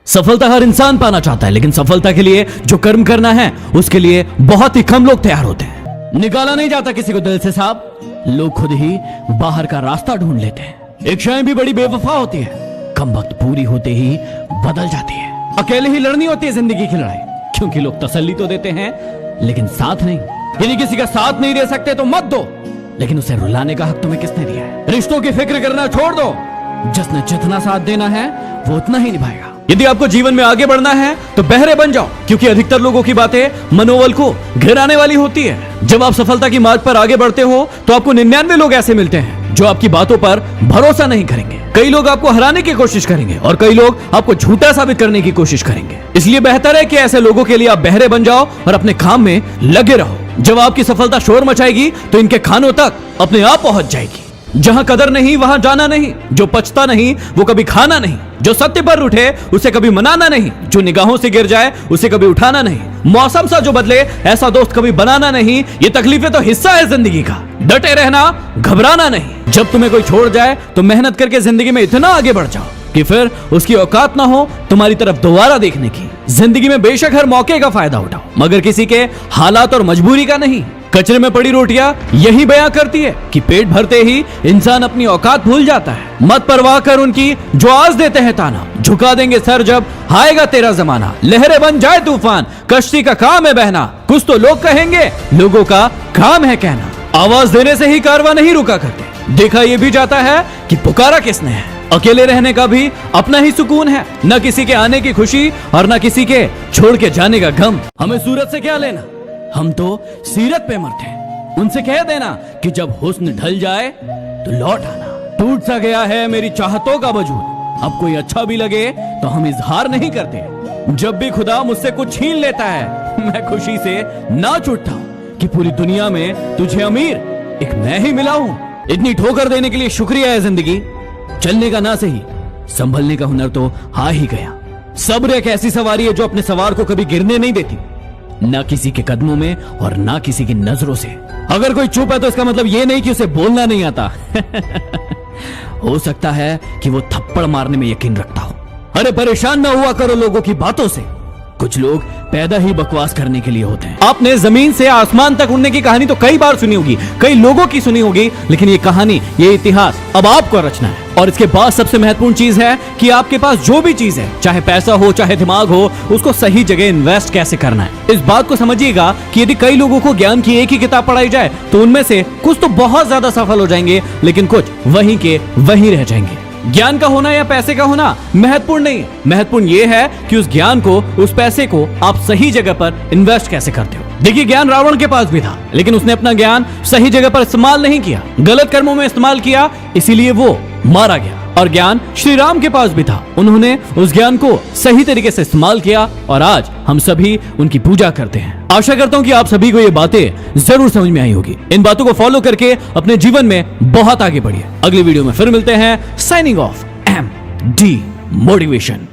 सफलता हर इंसान पाना चाहता है, लेकिन सफलता के लिए जो कर्म करना है उसके लिए बहुत ही कम लोग तैयार होते हैं। निकाला नहीं जाता किसी को दिल से साहब, लोग खुद ही बाहर का रास्ता ढूंढ लेते हैं। इच्छाएं भी बड़ी बेवफा होती है, कम वक्त पूरी होते ही बदल जाती है। अकेले ही लड़नी होती है जिंदगी की लड़ाई, क्योंकि लोग तसल्ली तो देते हैं लेकिन साथ नहीं। यदि किसी का साथ नहीं दे सकते तो मत दो, लेकिन उसे रुलाने का हक तुम्हें किसने दिया है? रिश्तों की फिक्र करना छोड़ दो, जिसने जितना साथ देना है वो उतना ही निभाएगा। यदि आपको जीवन में आगे बढ़ना है तो बहरे बन जाओ, क्योंकि अधिकतर लोगों की बातें मनोबल को गिराने वाली होती है। जब आप सफलता की मार्ग पर आगे बढ़ते हो तो आपको 99 लोग ऐसे मिलते हैं जो आपकी बातों पर भरोसा नहीं करेंगे। कई लोग आपको हराने की कोशिश करेंगे और कई लोग आपको झूठा साबित करने की कोशिश करेंगे। इसलिए बेहतर है कि ऐसे लोगों के लिए आप बहरे बन जाओ और अपने काम में लगे रहो। जब आपकी सफलता शोर मचाएगी तो इनके खानों तक अपने आप पहुंच जाएगी। जहां कदर नहीं वहां जाना नहीं, जो पछता नहीं वो कभी खाना नहीं, जो सत्य पर उठे उसे कभी मनाना नहीं, जो निगाहों से गिर जाए उसे कभी उठाना नहीं, मौसम सा जो बदले ऐसा दोस्त कभी बनाना नहीं। ये तकलीफें तो हिस्सा है जिंदगी का, डटे रहना, घबराना नहीं। जब तुम्हें कोई छोड़ जाए तो मेहनत करके जिंदगी में इतना आगे बढ़ जाओ कि फिर उसकी औकात ना हो तुम्हारी तरफ दोबारा देखने की। जिंदगी में बेशक हर मौके का फायदा उठाओ, मगर किसी के हालात और मजबूरी का नहीं। कचरे में पड़ी रोटियां यही बयां करती है कि पेट भरते ही इंसान अपनी औकात भूल जाता है। मत परवाह कर उनकी जो आज देते हैं ताना, झुका देंगे सर जब आएगा तेरा जमाना। लहरें बन जाए तूफान, कश्ती का काम है बहना। कुछ तो लोग कहेंगे, लोगों का काम है कहना। आवाज देने से ही कारवां नहीं रुका करते, देखा यह भी जाता है कि पुकारा किसने है। अकेले रहने का भी अपना ही सुकून है, न किसी के आने की खुशी और न किसी के छोड़ के जाने का गम। हमें सूरत से क्या लेना, हम तो सीरत पे मरते हैं। उनसे कह देना कि जब हुस्न ढल जाए तो लौट आना। टूट सा गया है मेरी चाहतों का वजूद, अब कोई अच्छा भी लगे तो हम इजहार नहीं करते। जब भी खुदा मुझसे कुछ छीन लेता है मैं खुशी से नाच उठता हूं कि पूरी दुनिया में तुझे अमीर एक मैं ही मिला हूं। इतनी ठोकर देने के लिए शुक्रिया है जिंदगी, चलने का ना सही संभलने का हुनर तो आ ही गया। सब्र एक ऐसी सवारी है जो अपने सवार को कभी गिरने नहीं देती, ना किसी के कदमों में और ना किसी की नजरों से। अगर कोई चुप है तो इसका मतलब ये नहीं कि उसे बोलना नहीं आता हो सकता है कि वो थप्पड़ मारने में यकीन रखता हो। अरे परेशान ना हुआ करो लोगों की बातों से, कुछ लोग पैदा ही बकवास करने के लिए होते हैं। आपने जमीन से आसमान तक उड़ने की कहानी तो कई बार सुनी होगी, कई लोगों की सुनी होगी, लेकिन ये कहानी, ये इतिहास अब आपको रचना है। और इसके बाद सबसे महत्वपूर्ण चीज है कि आपके पास जो भी चीज है, चाहे पैसा हो चाहे दिमाग हो, उसको सही जगह इन्वेस्ट कैसे करना है। इस बात को समझिएगा कि यदि कई लोगों को ज्ञान की एक ही किताब पढ़ाई जाए तो उनमें से कुछ तो बहुत ज्यादा सफल हो जाएंगे, लेकिन कुछ वहीं के वहीं रह जाएंगे। ज्ञान का होना या पैसे का होना महत्वपूर्ण नहीं है, महत्वपूर्ण यह है कि उस ज्ञान को, उस पैसे को आप सही जगह पर इन्वेस्ट कैसे करते हो। देखिए, ज्ञान रावण के पास भी था, लेकिन उसने अपना ज्ञान सही जगह पर इस्तेमाल नहीं किया, गलत कर्मों में इस्तेमाल किया, इसीलिए वो मारा गया। और ज्ञान श्री राम के पास भी था, उन्होंने उस ज्ञान को सही तरीके से इस्तेमाल किया और आज हम सभी उनकी पूजा करते हैं। आशा करता हूं कि आप सभी को ये बातें जरूर समझ में आई होगी। इन बातों को फॉलो करके अपने जीवन में बहुत आगे बढ़िए। अगली वीडियो में फिर मिलते हैं। Signing off, MD motivation.